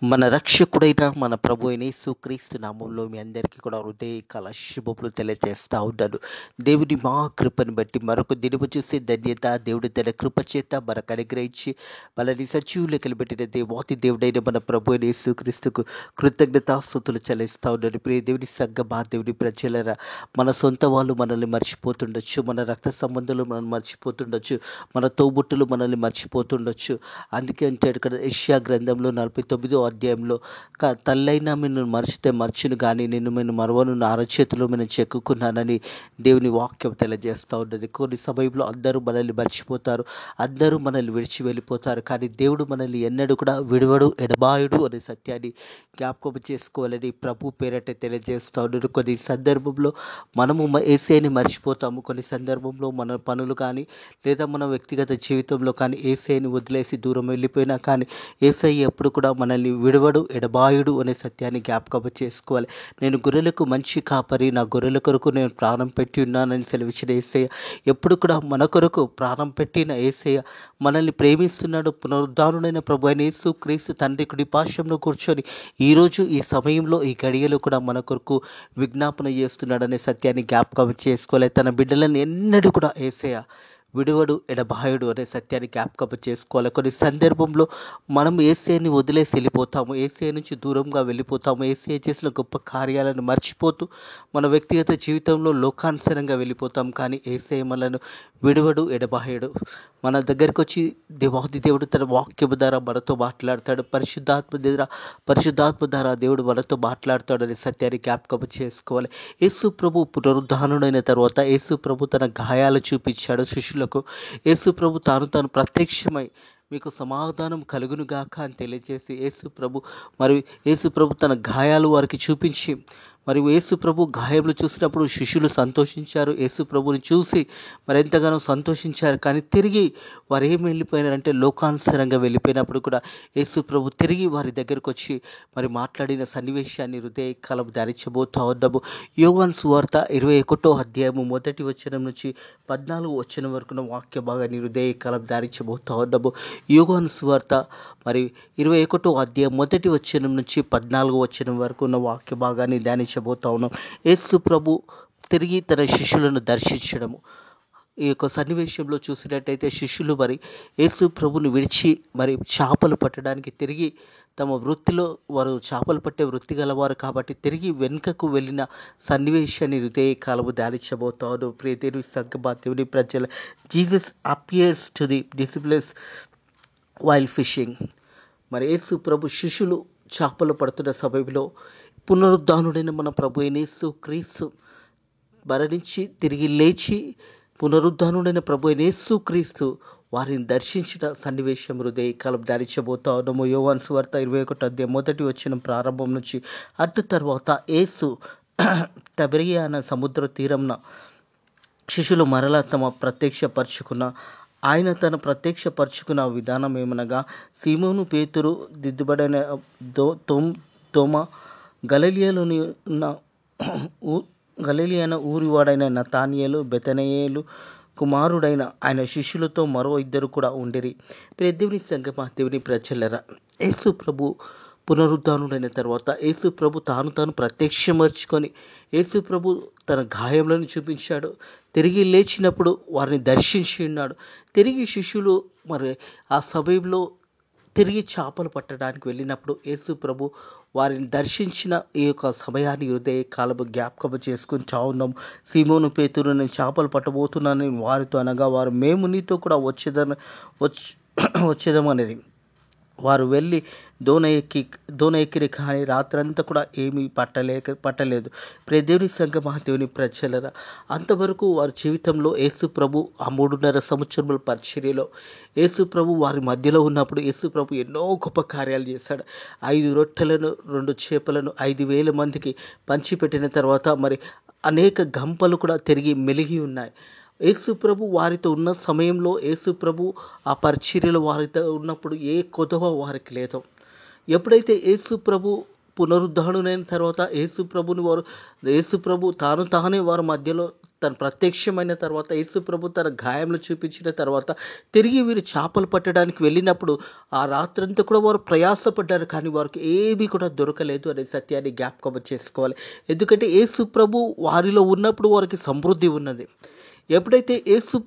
మన రక్షకుడైన మన ప్రభు అయిన యేసుక్రీస్తు నామంలో మీ అందరికీ కూడా హృదయకాల శుభములు తెలియజేస్తా ఉన్నాను. దేవుని మా కృపను బట్టి మరొక దినము చూసే ధన్యత దేవుడు తన కృప చేత మనకు అనుగ్రహించి మనల్ని సజీవులకి పెట్టిన దేవాతి దేవుడైన మన ప్రభు అయిన యేసుక్రీస్తుకు కృతజ్ఞతాస్తుతులు చెల్లిస్తా ఉన్నాను. ప్రియ దేవుని సంఘమా, దేవుని ప్రజలరా, మన సొంత వాళ్ళు మనల్ని మర్చిపోతుండొచ్చు, మన రక్త సంబంధాలు మనల్ని మర్చిపోతుండొచ్చు, మన తోబుట్టులు మనల్ని మర్చిపోతుండొచ్చు. అందుకే అంటాడు కదా యెషయా గ్రంథంలో 49వ అధ్యాయంలో, తల్లైనా నిన్ను మరిచితే మర్చును కానీ నేను మరవను, నా అరచేతిలో నేను చెక్కుకున్నానని దేవుని వాక్యం తెలియజేస్తూ ఉన్నది. కొన్ని సమయంలో అందరూ మనల్ని మర్చిపోతారు, అందరూ మనల్ని విడిచి వెళ్ళిపోతారు, కానీ దేవుడు మనల్ని ఎన్నడూ కూడా విడవడు, ఎడబాయుడు అనే సత్యాన్ని జ్ఞాపకం చేసుకోవాలని ప్రభు పేరట తెలియజేస్తూ ఉన్నాడు. కొన్ని సందర్భంలో మనము యేసయ్యని మర్చిపోతాము, కొన్ని సందర్భంలో మన పనులు కానీ లేదా మన వ్యక్తిగత జీవితంలో కానీ యేసయ్యని వదిలేసి దూరం వెళ్ళిపోయినా కానీ యేసయ్య ఎప్పుడు కూడా మనల్ని విడవడు, ఎడబాయుడు అనే సత్యాన్ని జ్ఞాపకం చేసుకోవాలి. నేను గొర్రెలకు మంచి కాపరి, నా గొర్రెల కొరకు నేను ప్రాణం పెట్టి ఉన్నానని సెలవిచ్చిన యేసయ్య ఎప్పుడు కూడా మన కొరకు ప్రాణం పెట్టిన యేసయ్య మనల్ని ప్రేమిస్తున్నాడు. పునరుద్ధానుడైన ప్రభు అయిన యేసుక్రీస్తు తండ్రి కుడి పార్శ్వంలో కూర్చొని ఈరోజు ఈ సమయంలో ఈ గడియలో కూడా మన కొరకు విజ్ఞాపన చేస్తున్నాడనే సత్యాన్ని జ్ఞాపకం చేసుకోవాలి. తన బిడ్డలను ఎన్నడూ కూడా యేసయ్య విడువడు, ఎడబాయుడు అనే సత్యాన్ని జ్ఞాపకం చేసుకోవాలి. కొన్ని సందర్భంలో మనం యేసయ్యని వదిలేసి వెళ్ళిపోతాము, యేసయ్య నుంచి దూరంగా వెళ్ళిపోతాము, యేసయ్య చేసిన గొప్ప కార్యాలను మర్చిపోతూ మన వ్యక్తిగత జీవితంలో లోకానుసరంగా వెళ్ళిపోతాం. కానీ యేసయ్య మనలను విడువడు, ఎడబాయుడు. మన దగ్గరికి వచ్చి దేవాది దేవుడు తన వాక్యము ద్వారా మనతో మాట్లాడతాడు, పరిశుద్ధాత్మ ద్వారా దేవుడు మనతో మాట్లాడతాడు అనే సత్యాన్ని జ్ఞాపకం చేసుకోవాలి. యేసు ప్రభు పునరుద్ధానుడైన తర్వాత యేసు ప్రభు తన గాయాలు చూపించాడు శిష్యులకు. యేసు ప్రభు తాను ప్రత్యక్షమై మీకు సమాధానం కలుగును గాక అని తెలియజేసి యేసు ప్రభు తన గాయాలు వారికి చూపించి, మరియు యేసు ప్రభు గాయములు చూసినప్పుడు శిష్యులు సంతోషించారు, యేసు ప్రభుని చూసి ఎంతగానో సంతోషించారు. కానీ తిరిగి వారు ఏం వెళ్ళిపోయినారంటే లోకానుసరంగా వెళ్ళిపోయినప్పుడు కూడా యేసు ప్రభు తిరిగి వారి దగ్గరకు వచ్చి మాట్లాడిన సన్నివేశాన్ని హృదయకాలం ధ్యానించబోతూ ఉన్నాము. యోహాను సువార్త 21వ అధ్యాయము 1వ వచనం నుంచి 14వ వచనం వరకున్న వాక్య భాగాన్ని హృదయకాలం ధ్యానించబోతూ ఉన్నాము. యోహాను సువార్త 21వ అధ్యాయం 1వ వచనం నుంచి 14వ వచనం వరకు ఉన్న వాక్య భాగాన్ని ధ్యానించబోతా ఉన్నాం. యేసు ప్రభు తిరిగి తన శిష్యులను దర్శించడము. ఈ యొక్క సన్నివేశంలో చూసినట్టయితే శిష్యులు యేసు ప్రభుని విడిచి చేపలు పట్టడానికి తిరిగి తమ వృత్తిలో వారు చేపలు పట్టే వృత్తి గలవారు కాబట్టి తిరిగి వెనుకకు వెళ్ళిన సన్నివేశాన్ని హృదయకాలము ధ్యానించబోతాను. ప్రియ దేవుని సంఘమా, దేవుని ప్రజల, Jesus appears to the disciplines while fishing. Yesu ప్రభు శిష్యులు చేపలు పడుతున్న సమయంలో పునరుద్ధానుడైన మన ప్రభు అయిన యేసుక్రీస్తు మరణించి తిరిగి లేచి పునరుద్ధానుడైన ప్రభు అయిన యేసుక్రీస్తు వారిని దర్శించిన సన్నివేశం హృదయకాలం ధ్యానించబోతా ఉన్నాము. యోహాను సువార్త 21వ అధ్యాయం 1వ వచనం ప్రారంభం నుంచి. అటు తర్వాత యేసు తిబెరియా అనే సముద్ర తీరంన శిష్యులు మరలా ఆయన తన ప్రత్యక్షపరుచుకున్న విధానం ఏమనగా, సీమోను పేతురు, దిద్దుబడైన తోమా, గలిలయ ఊరివాడైన నతానియేలు, బెతనయేలు కుమారుడైన ఆయన శిష్యులతో మరో 2 కూడా ఉండిరి. దేవుని సంఘమా, దేవుని ప్రజలరా, యేసు ప్రభు పునరుద్ధానుడైన తర్వాత యేసు ప్రభు తాను ప్రత్యక్షమర్చుకొని యేసు ప్రభు తన గాయములను చూపించాడు. తిరిగి లేచినప్పుడు వారిని దర్శించి ఉన్నాడు. తిరిగి శిష్యులు ఆ సమయంలో తిరిగి చేపలు పట్టడానికి వెళ్ళినప్పుడు యేసు ప్రభు వారిని దర్శించిన ఈ యొక్క సమయాన్ని హృదయకాలము జ్ఞాపకం చేసుకుంటా ఉన్నాం. సీమోను పేతురు, నేను చేపలు పట్టబోతున్నానని వారితో అనగా, వారు మేము నీతో కూడా వచ్చేదం అనేది. వారు వెళ్ళి దోణ ఎక్కిరి, కానీ రాత్రంతా కూడా ఏమీ పట్టలేదు. దేవుని సంఘమా, దేవుని ప్రజలరా, అంతవరకు వారి జీవితంలో యేసు ప్రభు ఆ 3.5 సంవత్సరముల పరిచర్యలో యేసు ప్రభు వారి మధ్యలో ఉన్నప్పుడు యేసు ప్రభు ఎన్నో గొప్ప కార్యాలు చేశాడు. 5 రొట్టెలను 2 చేపలను 5,000 మందికి పంచిపెట్టిన తర్వాత అనేక గంపలు కూడా తిరిగి మెలిగి ఉన్నాయి. యేసు ప్రభు వారితో ఉన్న సమయంలో యేసు ప్రభు ఆ పరిచర్యలో వారితో ఉన్నప్పుడు ఏ కొదవ వారికి లేదు. ఎప్పుడైతే యేసు ప్రభు పునరుద్ధరణైన తర్వాత యేసు ప్రభు తానే వారి మధ్యలో తను ప్రత్యక్షమైన తర్వాత యేసు ప్రభు తన గాయములు చూపించిన తర్వాత తిరిగి వీరు చేపలు పట్టడానికి వెళ్ళినప్పుడు ఆ రాత్రంతా కూడా వారు ప్రయాసపడ్డారు, కానీ వారికి ఏమీ కూడా దొరకలేదు అనే సత్యాన్ని జ్ఞాపకం చేసుకోవాలి. ఎందుకంటే యేసు ప్రభు వారిలో ఉన్నప్పుడు వారికి సమృద్ధి ఉన్నది. ఎప్పుడైతే యేసు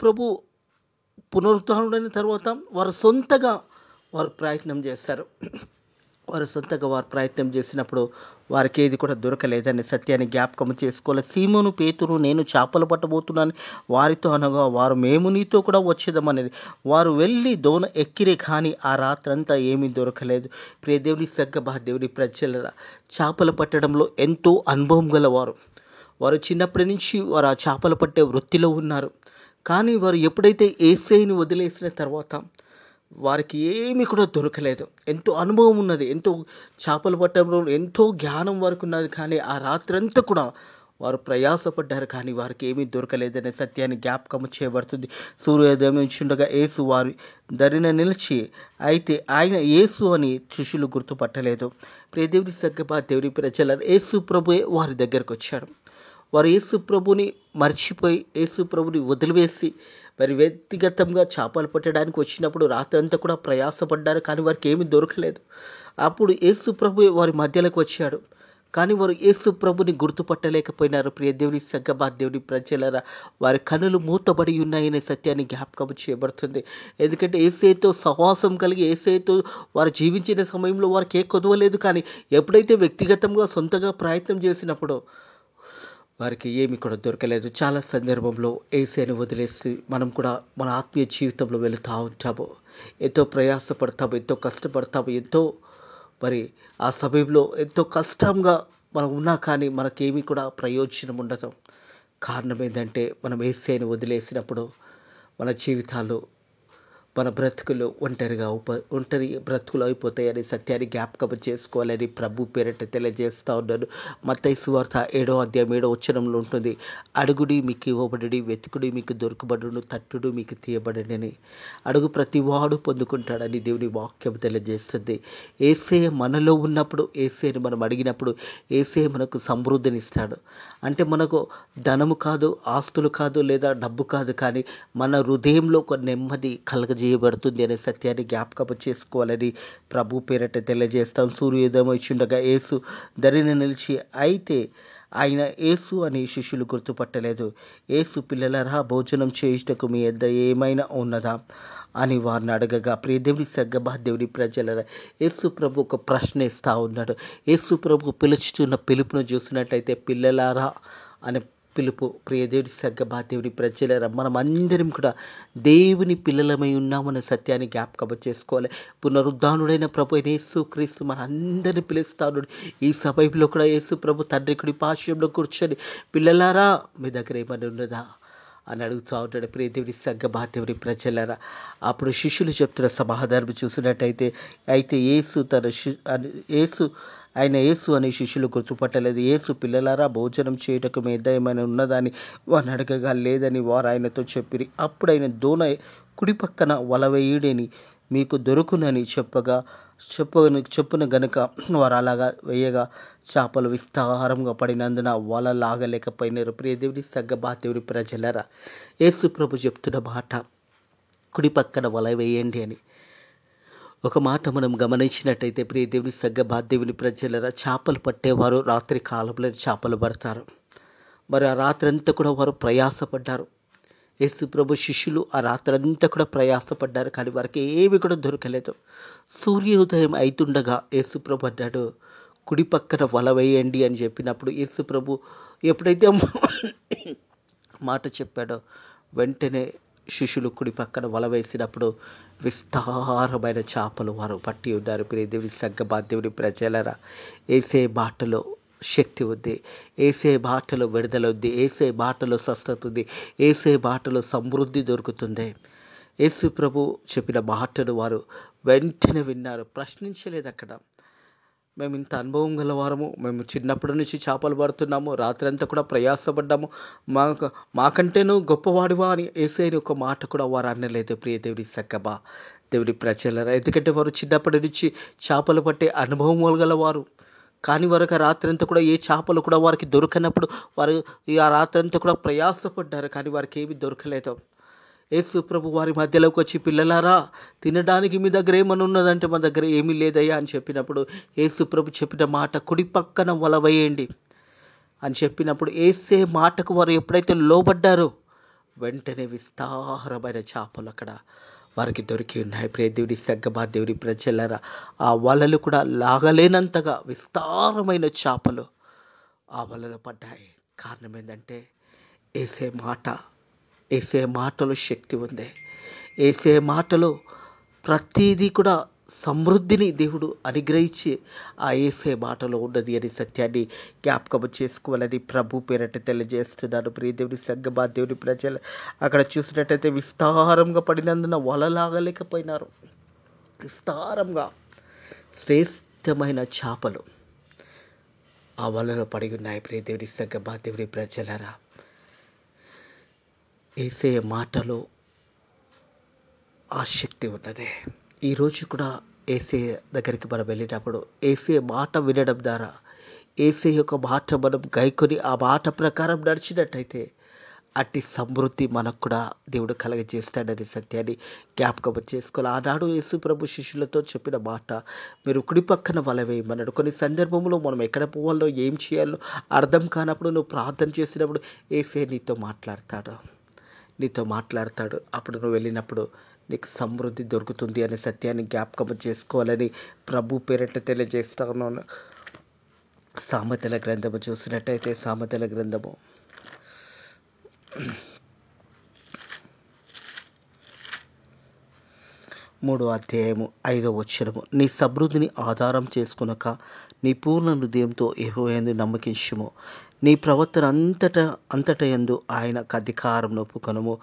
ప్రభు పునరుద్ధరణైన తర్వాత వారు ప్రయత్నం చేశారు. వారు ప్రయత్నం చేసినప్పుడు వారికి ఏది కూడా దొరకలేదనే సత్యాన్ని జ్ఞాపకం చేసుకోవాలి. సీమోను పేతురు, నేను చేపలు పట్టబోతున్నాను వారితో అనగా, వారు మేము నీతో కూడా వచ్చేదమనేది. వారు వెళ్ళి దోణ ఎక్కిరే, కానీ ఆ రాత్రంతా ఏమీ దొరకలేదు. ప్రియ దేవుని దేవుని ప్రజలరా, చేపలు పట్టడంలో ఎంతో అనుభవం గలవారు. వారు చిన్నప్పటి నుంచి వారు ఆ చేపలు పట్టే వృత్తిలో ఉన్నారు. కానీ వారు ఎప్పుడైతే యేసయ్యను వదిలేసిన తర్వాత వారికి ఏమీ కూడా దొరకలేదు. ఎంతో అనుభవం ఉన్నది, ఎంతో చేపలు పట్టడంలో ఎంతో జ్ఞానం వారికి ఉన్నది, కానీ ఆ రాత్రంతా కూడా వారు ప్రయాసపడ్డారు, కానీ వారికి ఏమీ దొరకలేదనే సత్యాన్ని జ్ఞాపకం చేయబడుతుంది. సూర్యోదయం నుంచుండగా యేసు వారి దరిన నిలిచి, అయితే ఆయన యేసు అని శిష్యులు గుర్తుపట్టలేదు. ప్రియ దేవుని ప్రజల, యేసు ప్రభువే వారి దగ్గరకు వచ్చాడు. వారు యేసు ప్రభుని మర్చిపోయి యేసు ప్రభుని వదిలివేసి మరి వ్యక్తిగతంగా చేపలు పట్టడానికి వచ్చినప్పుడు రాత్రంతా కూడా ప్రయాసపడ్డారు, కానీ వారికి ఏమీ దొరకలేదు. అప్పుడు యేసు ప్రభు వారి మధ్యలోకి వచ్చాడు, కానీ వారు యేసు ప్రభుని గుర్తుపట్టలేకపోయినారు. ప్రియ దేవుని ప్రజలరా, వారి కనులు మూతబడి ఉన్నాయనే సత్యాన్ని జ్ఞాపకం చేయబడుతుంది. ఎందుకంటే యేసయ్యతో సహవాసం కలిగి యేసయ్యతో వారు జీవించిన సమయంలో వారికి ఏ కొదవలేదు, కానీ ఎప్పుడైతే వ్యక్తిగతంగా సొంతగా ప్రయత్నం చేసినప్పుడు వారికి ఏమి కూడా దొరకలేదు. చాలా సందర్భంలో యేసయ్యను వదిలేసి మనం కూడా మన ఆత్మీయ జీవితంలో వెళుతూ ఉంటాము. ఎంతో ప్రయాసపడతాము, ఎంతో కష్టపడతాము, ఎంతో మరి ఆ సమయంలో ఎంతో కష్టంగా మనం ఉన్నా కానీ మనకేమీ కూడా ప్రయోజనం ఉండదు. కారణం ఏంటంటే మనం యేసయ్యను వదిలేసినప్పుడు మన జీవితాలు, మన బ్రతుకులు ఒంటరి బ్రతుకులు అయిపోతాయని సత్యాన్ని జ్ఞాపకం చేసుకోవాలని ప్రభు పేరిట తెలియజేస్తూ ఉన్నాను. మత్తయి సువార్త 7:7 ఉంటుంది, అడుగుడి మీకు ఇవ్వబడుడి, వెతుకుడి మీకు దొరకబడును, తట్టుడు మీకు తీయబడునని. అడుగు ప్రతివాడు పొందుకుంటాడని దేవుని వాక్యం తెలియజేస్తుంది. యేసయ్య మనలో ఉన్నప్పుడు, యేసయ్యను మనం అడిగినప్పుడు యేసయ్య మనకు సమృద్ధినిస్తాడు. అంటే మనకు ధనము కాదు, ఆస్తులు కాదు, లేదా డబ్బు కాదు, కానీ మన హృదయంలో ఒక నెమ్మది కలగజేయబడుతుంది అనే సత్యాన్ని జ్ఞాపకం చేసుకోవాలని ప్రభు పేరట తెలియజేస్తాం. సూర్యోదయం వచ్చుండగా యేసు దరిన నిలిచి, అయితే ఆయన యేసు అని శిష్యులు గుర్తుపట్టలేదు. యేసు, పిల్లలారా, భోజనం చేయుటకు మీ యొద్ద ఏమైనా ఉన్నదా అని వారిని అడగగా, ప్రియ దేవుని ప్రజలరా, యేసు ప్రభు ఒక ప్రశ్న ఇస్తూ ఉన్నాడు. యేసు ప్రభు పిలుచుతున్న పిలుపును చూసినట్లయితే పిల్లలారా అనే పిలుపు. ప్రియ దేవుని ప్రజలరా, మనం అందరం కూడా దేవుని పిల్లలమై ఉన్నామన్న సత్యాన్ని జ్ఞాపకం చేసుకోవాలి. పునరుద్ధానుడైన ప్రభు అయిన యేసు క్రీస్తు మన అందరిని పిలుస్తా ఉన్నాడు. ఈ సమయంలో కూడా యేసు ప్రభు తండ్రి కుడి పార్శ్వంలో కూర్చొని, పిల్లలారా మీ దగ్గర ఏమని ఉన్నదా అని అడుగుతూ ఉంటాడు. ప్రియ దేవుని ప్రజలరా, అప్పుడు శిష్యులు చెప్తున్న సమాధానం చూసినట్టయితే, అయితే ఆయన యేసు అని శిష్యులు గుర్తుపట్టలేదు. యేసు, పిల్లలారా, భోజనం చేయుటకు మీ యొద్ద ఏమైనా ఉన్నదని వారిని అడగగా, లేదని వారు ఆయనతో చెప్పిరి. అప్పుడు ఆయన దోణ కుడి పక్కన వల వేయుడని మీకు దొరుకునని చెప్పున గనుక వారు అలాగా వేయగా చేపలు విస్తారంగా పడినందున వల లాగలేకపోయినారు. ప్రియ దేవుని ప్రజలరా, యేసు ప్రభు చెప్తున్న మాట కుడి పక్కన వల వేయండి అని. ఒక మాట మనం గమనించినట్టయితే, ప్రియ దేవుని ప్రజలరా, చేపలు పట్టేవారు రాత్రి కాలంలో చేపలు పడతారు. మరి ఆ రాత్రంతా కూడా వారు ప్రయాసపడ్డారు. యేసు ప్రభు శిష్యులు ఆ రాత్రంతా కూడా ప్రయాసపడ్డారు, కానీ వారికి ఏమి కూడా దొరకలేదు. సూర్యోదయం అవుతుండగా యేసు ప్రభు అన్నాడు, కుడి పక్కన వల వేయండి అని చెప్పినప్పుడు యేసు ప్రభు ఎప్పుడైతే మాట చెప్పాడో వెంటనే శిష్యులు కుడి పక్కన వల వేసినప్పుడు విస్తారమైన చేపలు వారు పట్టి ఉన్నారు. ప్రియ దేవుని ప్రజలరా, యేసే బాటలో శక్తి ఉంది, యేసే బాటలో విడుదల ఉంది, యేసే బాటలో స్వస్థత ఉంది, యేసే బాటలో సమృద్ధి దొరుకుతుంది. యేసు ప్రభు చెప్పిన మాటను వారు వెంటనే విన్నారు, ప్రశ్నించలేదు. అక్కడ మేము ఇంత అనుభవం గలవారము, మేము చిన్నప్పటి నుంచి చేపలు పడుతున్నాము, రాత్రంతా కూడా ప్రయాసపడ్డాము, మాకంటేనూ గొప్పవాడివా అని యేసయ్యని ఒక మాట కూడా వారు అనలేదు. ప్రియ దేవుని దేవుని ప్రజలారా, ఎందుకంటే వారు చిన్నప్పటి నుంచి చేపలు పట్టే అనుభవం గలవారు. కానీ వారికి ఆ రాత్రంతా కూడా ఏ చేపలు కూడా వారికి దొరకనప్పుడు వారు ఆ రాత్రంతా కూడా ప్రయాసపడ్డారు, కానీ వారికి ఏమి దొరకలేదు. యేసు ప్రభు వారి మధ్యలోకి వచ్చి, పిల్లలారా, తినడానికి మీ దగ్గర ఏమని ఉన్నదంటే, మా దగ్గర ఏమీ లేదయ్యా అని చెప్పినప్పుడు యేసు ప్రభు చెప్పిన మాట, కుడి పక్కన వల వేయండి అని చెప్పినప్పుడు ఏసే మాటకు వారు ఎప్పుడైతే లోబడ్డారో వెంటనే విస్తారమైన చేపలు అక్కడ వారికి దొరికి ఉన్నాయి. ప్రియ దేవుని సంగమా, దేవుని ప్రజలారా, ఆ వలలు కూడా లాగలేనంతగా విస్తారమైన చేపలు ఆ వలలో పడ్డాయి. కారణం ఏంటంటే ఏసే మాట. ఏసే మాటలో శక్తి ఉంది. ఏసే మాటలో ప్రతిదీ కూడా సమృద్ధిని దేవుడు అనుగ్రహించి ఆ ఏసే మాటలో ఉన్నది అని సత్యాన్ని జ్ఞాపకం చేసుకోవాలని ప్రభు పేరట తెలియజేస్తున్నాను. ప్రియ దేవుని సంగమా, దేవుని ప్రజలు, అక్కడ చూసినట్టయితే విస్తారంగా పడినందున వలలాగలేకపోయినారు. విస్తారంగా శ్రేష్టమైన చేపలు ఆ వలలో పడి ఉన్నాయి. ప్రియ దేవుని సంగమా, దేవుని ప్రజలరా, ఏసే మాటలో ఆ శక్తి ఉన్నది. ఈరోజు కూడా ఏసే దగ్గరికి మనం వెళ్ళినప్పుడు ఏసే మాట వినడం ద్వారా, ఏసే యొక్క మాట మనం గైకొని ఆ మాట ప్రకారం నడిచినట్టయితే అట్టి సమృద్ధి మనకు కూడా దేవుడు కలగజేస్తాడని సత్యాన్ని జ్ఞాపకం చేసుకోవాలి. ఆనాడు యేసు ప్రభు శిష్యులతో చెప్పిన మాట, మీరు కుడి పక్కన వల వేయమన్నాడు. కొన్ని సందర్భంలో మనం ఎక్కడ పోవాలో, ఏం చేయాలో అర్థం కానప్పుడు నువ్వు ప్రార్థన చేసినప్పుడు ఏసే నీతో మాట్లాడతాడు. అప్పుడు నువ్వు వెళ్ళినప్పుడు నీకు సమృద్ధి దొరుకుతుంది అనే సత్యాన్ని జ్ఞాపకం చేసుకోవాలని ప్రభు పేరిట తెలియజేస్తా ఉన్నాను. సామెతల గ్రంథము చూసినట్టయితే, సామెతల గ్రంథము 3వ అధ్యాయము 5వ వచనము, నీ సమృద్ధిని ఆధారం చేసుకునక నీ పూర్ణ హృదయంతో యెహోవాయందు నమ్మకించుము. నీ ప్రవర్తన అంతట యందు ఆయనకు అధికారం ఒప్పుకొనుము.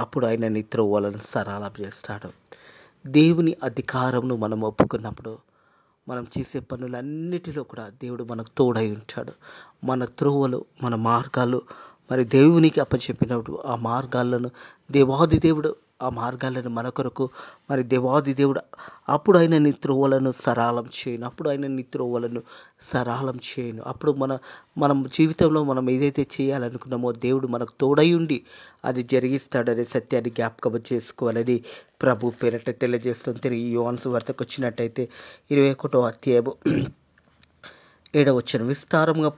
అప్పుడు ఆయన నీ త్రోవలను సరళం చేస్తాడు. దేవుని అధికారంను మనం ఒప్పుకున్నప్పుడు మనం చేసే పనులన్నిటిలో కూడా దేవుడు మనకు తోడై ఉంటాడు. మన త్రోవలు, మన మార్గాలు మరి దేవునికి అప్పచెప్పినప్పుడు ఆ మార్గాలను దేవాది దేవుడు ఆ మార్గాలను మన కొరకు మరి దేవాది దేవుడు అప్పుడు ఆయన నీ త్రోవలను సరళం చేయను. అప్పుడు మనం జీవితంలో మనం ఏదైతే చేయాలనుకున్నామో దేవుడు మనకు తోడై ఉండి అది జరిగిస్తాడనే సత్యాన్ని జ్ఞాపకం చేసుకోవాలని ప్రభు పేరట తెలియజేస్తుంది. తిరిగి యోహాను సువార్తకు వచ్చినట్టయితే 21వ అధ్యాయము 7వ వచనం, విస్తారంగా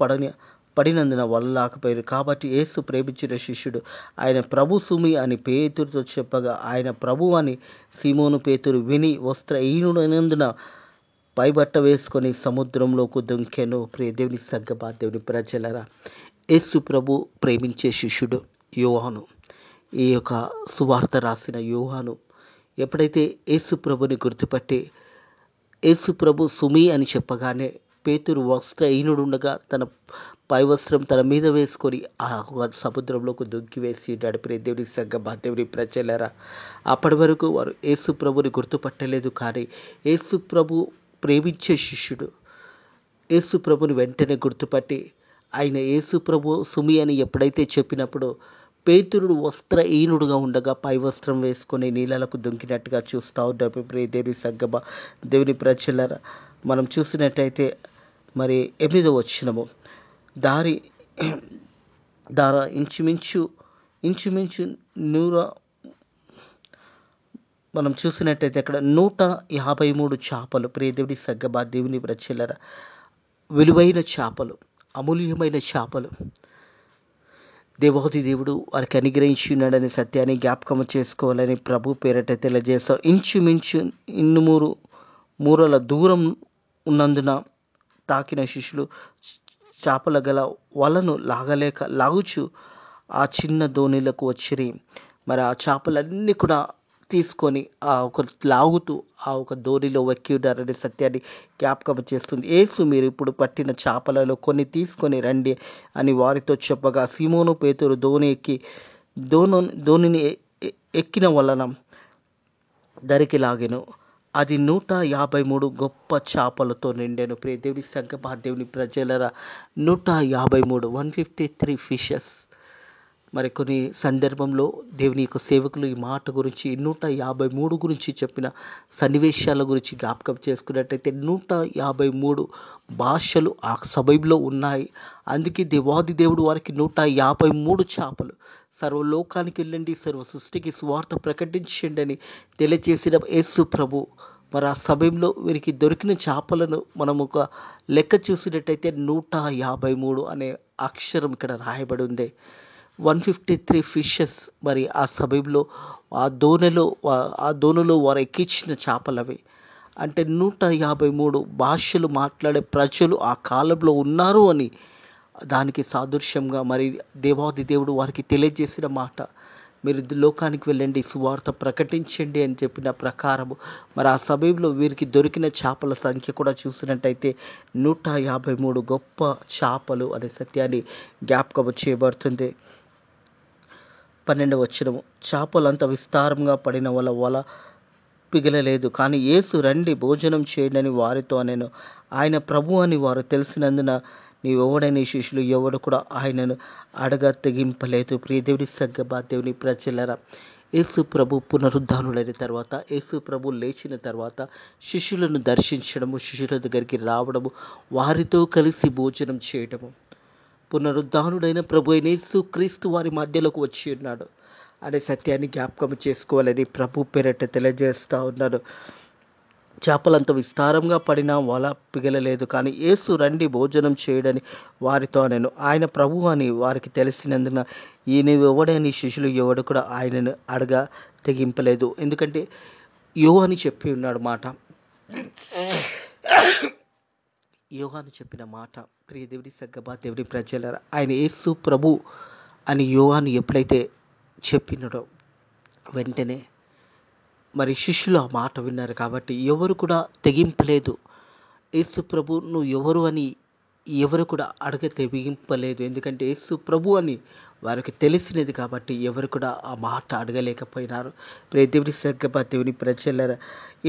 పడినందున వలలాకపోయారు. కాబట్టి యేసు ప్రేమించిన శిష్యుడు ఆయన ప్రభు సుమి అని పేతురుతో చెప్పగా, ఆయన ప్రభు అని సీమోను పేతురు విని వస్త్రహీనుడైనందున పైబట్ట వేసుకొని సముద్రంలోకి దుంకెను. ప్రియ దేవుని సంగమా, దేవుని ప్రజలరా, యేసు ప్రభు ప్రేమించే శిష్యుడు యోహాను, ఈ యొక్క సువార్త రాసిన యోహాను ఎప్పుడైతే యేసు ప్రభుని గుర్తుపట్టి యేసు ప్రభు సుమి అని చెప్పగానే పేతురు వస్త్రహీనుడుండగా తన పై వస్త్రం తన మీద వేసుకొని ఆ సముద్రంలోకి దుంకి వేసి నడిపిన దేవుని సంగమా, దేవుని ప్రజలరా, అప్పటి వరకు వారు యేసు ప్రభుని గుర్తుపట్టలేదు. కానీ యేసు ప్రభు ప్రేమించే శిష్యుడు యేసు ప్రభుని వెంటనే గుర్తుపట్టి ఆయన యేసు ప్రభు సుమి అని ఎప్పుడైతే చెప్పినప్పుడు పేతురుడు వస్త్రహీనుడుగా ఉండగా పై వస్త్రం వేసుకొని నీళ్ళకు దుంకినట్టుగా చూస్తూ ఉంటాం. దేవుని సంగమా, దేవుని ప్రజలరా, మనం చూసినట్టయితే మరి 8వ వచనము, దారి ఇంచుమించు 100 మనం చూసినట్టయితే అక్కడ 153 చేపలు. ప్రియ దేవుని సంగమా, దేవుని ప్రజలరా, విలువైన చేపలు, అమూల్యమైన చేపలు దేవాది దేవుడు వారికి అనుగ్రహించి ఉన్నాడనే సత్యాన్ని జ్ఞాపకం చేసుకోవాలని ప్రభు పేరట తెలియజేస్తాం. ఇంచుమించు 200 మూరల దూరం ఉన్నందున తాకిన శిష్యులు చేపల గల వలను లాగుచు ఆ చిన్న దోణిలకు వచ్చిరి. మరి ఆ చేపలన్నీ కూడా తీసుకొని లాగుతూ ఆ ఒక దోణిలో ఎక్కి ఉన్నారనే సత్యాన్ని జ్ఞాపకం చేస్తుంది. యేసు, మీరు ఇప్పుడు పట్టిన చేపలలో కొన్ని తీసుకొని రండి అని వారితో చెప్పగా, సీమోను పేతురు దోణిని ఎక్కిన వలన దరికి లాగెను. అది 153 గొప్ప చేపలతో నిండెను. ప్రియ దేవుని సంగమా, దేవుని ప్రజలరా, 153 153 ఫిషెస్ మరి కొన్ని సందర్భంలో దేవుని యొక్క సేవకులు ఈ మాట గురించి 153 గురించి చెప్పిన సన్నివేశాల గురించి జ్ఞాపకం చేసుకున్నట్టయితే 153 భాషలు ఆ సమయంలో ఉన్నాయి. అందుకే దేవాది దేవుడు వారికి 153 చేపలు సర్వలోకానికి వెళ్ళండి, సర్వ సృష్టికి సువార్త ప్రకటించండి అని తెలియజేసిన యేసు ప్రభు మరి ఆ సమయంలో వీరికి దొరికిన చేపలను మనం ఒక లెక్క చూసినట్టయితే 153 అనే అక్షరం ఇక్కడ రాయబడి ఉంది. 153 ఫిషెస్. మరి ఆ సమయంలో ఆ దోణిలో వారు ఎక్కించిన చేపలవి. అంటే 153 భాషలు మాట్లాడే ప్రజలు ఆ కాలంలో ఉన్నారు అని దానికి సాదృశ్యంగా మరి దేవాది దేవుడు వారికి తెలియజేసిన మాట, మీరు లోకానికి వెళ్ళండి, సువార్త ప్రకటించండి అని చెప్పిన ప్రకారము మరి ఆ సమయంలో వీరికి దొరికిన చేపల సంఖ్య కూడా చూసినట్టయితే 153 గొప్ప చేపలు అనే సత్యాన్ని జ్ఞాపకం చేయబడుతుంది. 12వ వచనము, చేపలు అంత విస్తారంగా పడిన వల పిగలలేదు, కానీ యేసు రండి భోజనం చేయండి అని వారితో అనెను. ఆయన ప్రభు అని వారు తెలిసినందున నీవెవడని శిష్యులు ఎవడు కూడా ఆయనను అడగ తెగింపలేదు. ప్రియ దేవుని సంగమా, దేవుని ప్రజలరా, యేసు ప్రభు పునరుద్ధానుడైన తర్వాత, యేసు ప్రభు లేచిన తర్వాత శిష్యులను దర్శించడము, శిష్యుల దగ్గరికి రావడము, వారితో కలిసి భోజనం చేయడము, పునరుద్ధానుడైన ప్రభు అయిన యేసు క్రీస్తు వారి మధ్యలోకి వచ్చి ఉన్నాడు అనే సత్యాన్ని జ్ఞాపకం చేసుకోవాలని ప్రభు పేరట తెలియజేస్తూ ఉన్నాడు. చేపలంత విస్తారంగా పడినా వల పిగలలేదు, కానీ యేసు రండి భోజనం చేయడని వారితో అనెను. ఆయన ప్రభు అని వారికి తెలిసినందున ఈయన ఎవడని శిష్యులు ఎవడు కూడా ఆయనను అడగ తెగింపలేదు. ఎందుకంటే యోహాను చెప్పి ఉన్నాడు మాట, యోహాను చెప్పిన మాట. ప్రియ దేవుడి సంగమా, దేవుడి ప్రజలరా, ఆయన యేసు ప్రభు అని యోహాను ఎప్పుడైతే చెప్పినాడో వెంటనే మరి శిష్యులు ఆ మాట విన్నారు కాబట్టి ఎవరు కూడా తెగింపలేదు. యేసు ప్రభు నువ్వు ఎవరు అని ఎవరు కూడా అడగ తెగింపలేదు. ఎందుకంటే యేసు ప్రభు అని వారికి తెలిసినది కాబట్టి ఎవరు కూడా ఆ మాట అడగలేకపోయినారు. దేవుని సంగమా, దేవుని ప్రజలరా,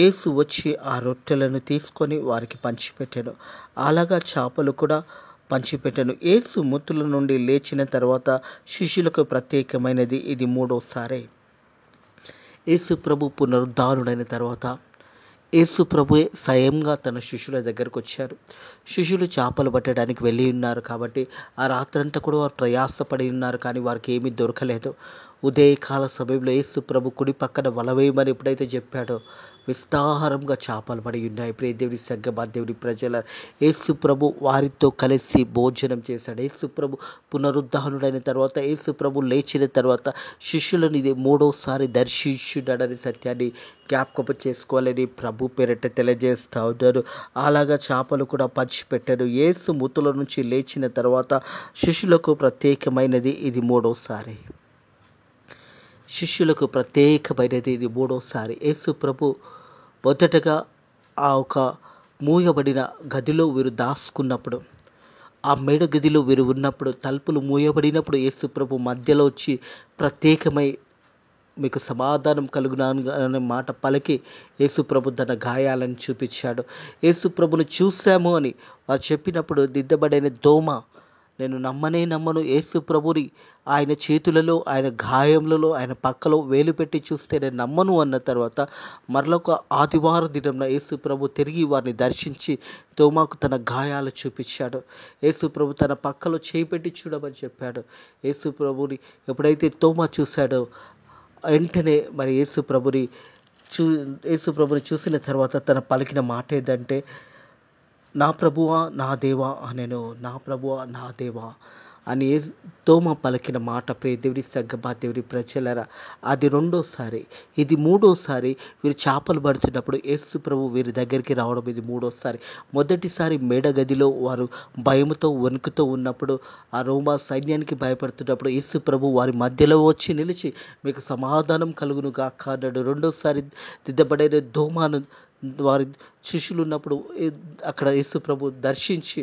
యేసు వచ్చి ఆ రొట్టెలను తీసుకొని వారికి పంచిపెట్టాడు. అలాగా చేపలు కూడా పంచిపెట్టాను. యేసు మృతుల నుండి లేచిన తర్వాత శిష్యులకు ప్రత్యేకమైనది ఇది మూడోసారి. యేసు ప్రభు పునరుద్ధానుడైన తర్వాత యేసు ప్రభువే స్వయంగా తన శిష్యుల దగ్గరకు వచ్చారు. శిష్యులు చేపలు పట్టడానికి వెళ్ళి ఉన్నారు కాబట్టి ఆ రాత్రంతా కూడా వారు ప్రయాసపడి ఉన్నారు, కానీ వారికి ఏమీ దొరకలేదు. ఉదయకాల సమయంలో యేసు ప్రభు కుడి పక్కన వల వేయమని ఎప్పుడైతే చెప్పాడో విస్తారంగా చేపలు పడి ఉన్నాయి. ప్రియ దేవుని సంగమా, దేవుని ప్రజల, యేసు ప్రభు వారితో కలిసి భోజనం చేశాడు. యేసు ప్రభు పునరుద్ధానుడైన తర్వాత, యేసు ప్రభు లేచిన తర్వాత శిష్యులను ఇది మూడోసారి దర్శించున్నాడని సత్యాన్ని జ్ఞాపకం చేసుకోవాలని ప్రభు పేరట తెలియజేస్తూ ఉన్నారు. అలాగా చేపలు కూడా పంచిపెట్టాడు. యేసు మృతుల నుంచి లేచిన తర్వాత శిష్యులకు ప్రత్యేకమైనది ఇది మూడోసారి. శిష్యులకు ప్రత్యేకమైనది ఇది మూడోసారి. యేసు ప్రభు మొదటగా ఆ ఒక మూయబడిన గదిలో వీరు దాచుకున్నప్పుడు, ఆ మేడ గదిలో వీరు ఉన్నప్పుడు, తలుపులు మూయబడినప్పుడు యేసు ప్రభు మధ్యలో వచ్చి ప్రత్యేకమై మీకు సమాధానం కలుగునాను అనే మాట పలికి యేసు ప్రభు తన గాయాలను చూపించాడు. యేసు ప్రభును చూశాము అని వారు చెప్పినప్పుడు దిద్దబడిన దోమ, నేను నమ్మను, యేసు ప్రభుని ఆయన చేతులలో, ఆయన గాయములలో, ఆయన పక్కలో వేలు పెట్టి చూస్తే నేను నమ్మను అన్న తర్వాత మరొక ఆదివారం దినంన యేసు ప్రభు తిరిగి వారిని దర్శించి తోమాకు తన గాయాలు చూపించాడు. యేసు ప్రభు తన పక్కలో చేయి పెట్టి చూడమని చెప్పాడు. యేసు ప్రభుని ఎప్పుడైతే తోమా చూశాడో వెంటనే మరి యేసు ప్రభుని చూసిన తర్వాత తన పలికిన మాట ఏంటంటే, నా ప్రభువా నా దేవా అనెను. నా ప్రభువా నా దేవా అని తోమా పలికిన మాట. ప్రియ దేవుని సంగమా, దేవుని ప్రజలరా, అది రెండోసారి. ఇది మూడోసారి. వీరు చేపలు పడుతున్నప్పుడు యేసు ప్రభు వీరి దగ్గరికి రావడం ఇది మూడోసారి. మొదటిసారి మేడ గదిలో వారు భయముతో వణుకుతూ ఉన్నప్పుడు, ఆ రోమా సైన్యానికి భయపడుతున్నప్పుడు యేసు ప్రభు వారి మధ్యలో వచ్చి నిలిచి మీకు సమాధానం కలుగును గాక అన్నాడు. రెండోసారి దిద్దబడిన దోమాను వారి శిష్యులు ఉన్నప్పుడు అక్కడ యేసు ప్రభు దర్శించి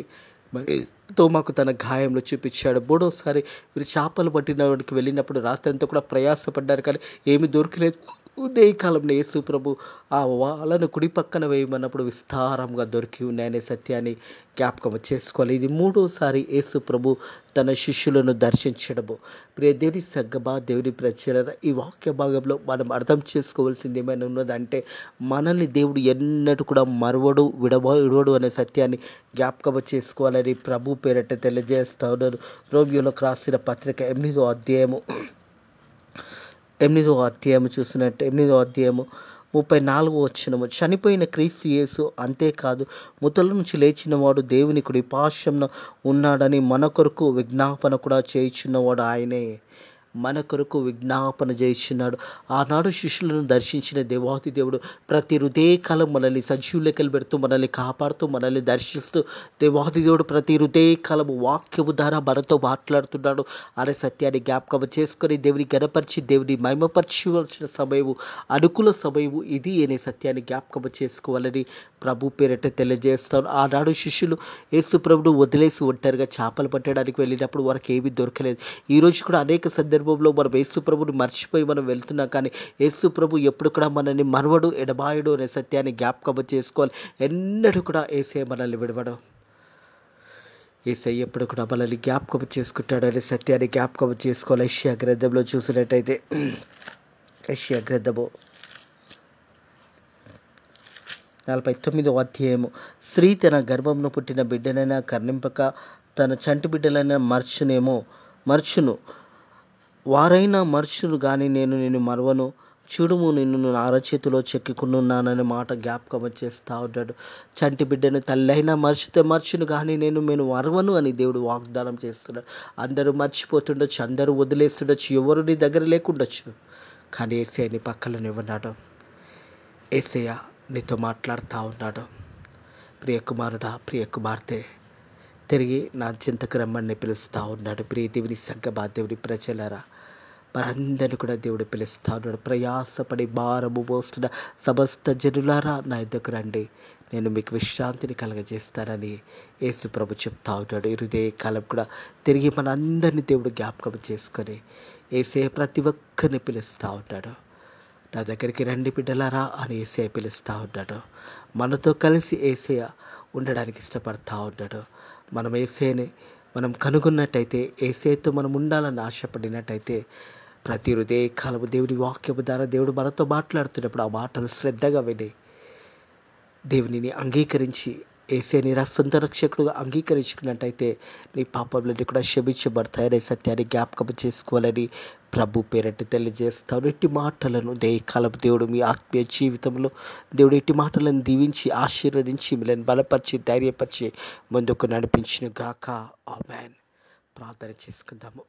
తోమాకు తన గాయంలో చూపించాడు. మూడోసారి వీరు చేపలు పట్టినవాడికి వెళ్ళినప్పుడు రాత్రి అంతా కూడా ప్రయాసపడ్డారు, కానీ ఏమి దొరకలేదు. ఉదయకాలంలో యేసు ప్రభు ఆ వాళ్ళను కుడి పక్కన వేయమన్నప్పుడు విస్తారంగా దొరికి ఉన్నాయనే సత్యాన్ని జ్ఞాపకం చేసుకోవాలి. ఇది మూడోసారి యేసు ప్రభు తన శిష్యులను దర్శించడము. ప్రియ దేవుని సంగమా, దేవుని ప్రజలారా, ఈ వాక్య భాగంలో మనం అర్థం చేసుకోవాల్సింది ఏమైనా ఉన్నదంటే, మనల్ని దేవుడు ఎన్నడూ కూడా మరవడు, విడవడు అనే సత్యాన్ని జ్ఞాపకం చేసుకోవాలని ప్రభు పేరట తెలియజేస్తా ఉన్నాను. రోమియోలకు రాసిన పత్రిక 8వ అధ్యాయం చూసినట్టు 8వ అధ్యాయము 34వ వచనము, చనిపోయిన క్రీస్తు యేసు అంతేకాదు మృతుల నుంచి లేచిన వాడు దేవుని కుడిపార్శ్వమున ఉన్నాడని మన కొరకు విజ్ఞాపన కూడా చేయుచున్నవాడు ఆయనే. మన కొరకు విజ్ఞాపన చేయుచున్నాడు. ఆనాడు శిష్యులను దర్శించిన దేవాతి దేవుడు ప్రతి హృదయకాలం మనల్ని సజీవ లెక్కలు పెడుతూ, మనల్ని కాపాడుతూ, మనల్ని దర్శిస్తూ, దేవాతి దేవుడు ప్రతి హృదయకాలము వాక్యము ద్వారా మనతో మాట్లాడుతున్నాడు అనే సత్యాన్ని జ్ఞాపకం చేసుకొని దేవుని గణపరిచి, దేవుని మహిమపరచవలసిన సమయము, అనుకూల సమయము ఇది అనే సత్యాన్ని జ్ఞాపకం చేసుకోవాలని ప్రభు పేరిట తెలియజేస్తాను. ఆనాడు శిష్యులు యేసు ప్రభును వదిలేసి ఒంటరిగా చేపలు పట్టడానికి వెళ్ళినప్పుడు వారికి ఏమీ దొరకలేదు. ఈరోజు కూడా అనేక సందర్భంలో మనం యేసు ప్రభుని మర్చిపోయి మనం వెళ్తున్నాం. కానీ యేసు ప్రభు ఎప్పుడు కూడా మనల్ని మరవడు, ఎడబాయడు అనే సత్యాన్ని జ్ఞాపకం చేసుకోవాలి. ఎన్నడూ కూడా యేసయ్య మనల్ని విడవడు. యేసయ్య ఎప్పుడు కూడా మనల్ని జ్ఞాపకం చేసుకుంటాడు అనే సత్యాన్ని జ్ఞాపకం చేసుకోవాలి. యెషయా గ్రంథంలో చూసినట్టయితే, యెషయా గ్రంథము 49వ అధ్యాయము, స్త్రీ తన గర్భంలో పుట్టిన బిడ్డనైనా కర్ణింపక తన చంటి బిడ్డలైనా మర్చును, వారైనా మర్చును గాని నేను నిన్ను మరవను, చూడుము నిన్ను నా అరచేతిలో చెక్కుకున్నాననే మాట జ్ఞాపకం చేస్తూ ఉంటాడు. చంటి బిడ్డను తల్లైనా మర్చును కానీ నేను మరవను అని దేవుడు వాగ్దానం చేస్తున్నాడు. అందరూ మర్చిపోతుండొచ్చు, అందరూ వదిలేస్తుండొచ్చు, ఎవరు నీ దగ్గర లేకుండొచ్చు, కానీ యేసయ్య నీ పక్కలోనే ఉన్నాడు. యేసయ్య నీతో మాట్లాడుతూ ఉన్నాడు. ప్రియ కుమారుడా, ప్రియ కుమార్తె, తిరిగి నా చింతకు రమ్మని పిలుస్తూ ఉన్నాడు. ప్రియ దేవుని సంగమా, దేవుని ప్రజలారా, మనందరినీ కూడా దేవుడు పిలుస్తూ ఉన్నాడు. ప్రయాసపడి భారము మోస్తున్న సమస్త జనులారా నా యొద్దకు రండి, నేను మీకు విశ్రాంతిని కలగజేస్తానని యేసు ప్రభు చెప్తా ఉన్నాడు. ఈ హృదయ కాలం కూడా తిరిగి మనందరినీ దేవుడు జ్ఞాపకం చేసుకొని యేసయ్య ప్రతి ఒక్కరిని పిలుస్తూ ఉన్నాడు. నా దగ్గరికి రండి బిడ్డలారా అని యేసయ్య పిలుస్తూ ఉన్నాడు. మనతో కలిసి యేసయ్య ఉండడానికి ఇష్టపడతా ఉన్నాడు. మనం యేసయ్యని మనం కనుగొన్నట్టయితే, యేసయ్యతో మనం ఉండాలని ఆశపడినట్టయితే, ప్రతి హృదయకాలము దేవుని వాక్యము ద్వారా దేవుడు మనతో మాట్లాడుతున్నప్పుడు ఆ మాటలు శ్రద్ధగా విని దేవునిని అంగీకరించి యేసయ్యని సొంత రక్షకుడుగా అంగీకరించుకున్నట్టయితే నీ పాపములన్నీ కూడా క్షమించబడతాయనే సత్యాన్ని జ్ఞాపకం చేసుకోవాలని ప్రభు పేరట తెలియజేస్తాను. ఇట్టి మాటలను ఉదయకాలపు దేవుడు మీ ఆత్మీయ జీవితంలో దేవుడు ఇట్టి మాటలను దీవించి ఆశీర్వదించి మిమ్మల్ని బలపరిచి ధైర్యపరిచి ముందుకు నడిపించును గాక. ఆమేన్. ప్రార్థన చేసుకుందాము.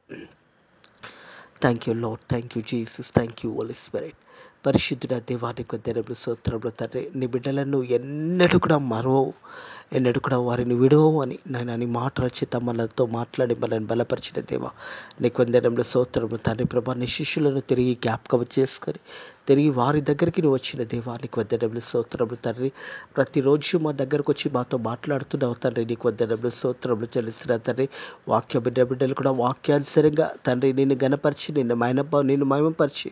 Thank you Lord, thank you Jesus, thank you Holy Spirit. పరిశుద్ధుడ దేవానికి వందనములు, స్తోత్రములు తండ్రి. నీ బిడ్డలను ఎన్నడూ కూడా మరవవు, ఎన్నడూ కూడా వారిని విడవవు అని నేను నీ మాటల చేత మనతో మాట్లాడి మనల్ని బలపరిచిన దేవా నీకు వందనములు, స్తోత్రములు తండ్రి. ప్రభా, నీ శిష్యులను తిరిగి జ్ఞాపకం చేసుకొని తిరిగి వారి దగ్గరికి నువ్వు వచ్చిన దేవా నీకు వందనములు, స్తోత్రములు తండ్రి. ప్రతిరోజు మా దగ్గరకు వచ్చి మాతో మాట్లాడుతున్నావు తండ్రి, నీకు వందనములు, స్తోత్రములు చెల్లిస్తున్నా తండ్రి. వాక్య బిడ్డలు కూడా వాక్యానుసరంగా తండ్రి నిన్ను గణపరిచి నిన్ను మహిమపరిచి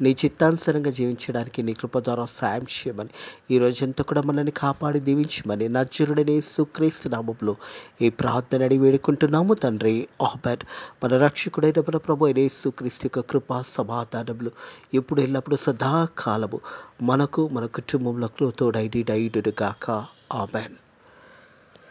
నీ చిత్తానుసరంగా జీవించడానికి నీ కృప ద్వారా సాయం చేయమని, ఈ రోజంతా కూడా మనల్ని కాపాడి దీవించమని నజరుడైన యేసుక్రీస్తు నామములో ఈ ప్రార్థన అడిగి వేడుకుంటున్నాము తండ్రి. ఆమేన్. మన రక్షకుడైన మన ప్రభువైన యేసుక్రీస్తు యొక్క కృపా సమాధానములు ఎప్పుడు ఎల్లప్పుడూ సదాకాలము మనకు మన కుటుంబములకు తోడైడి గాక. ఆమేన్.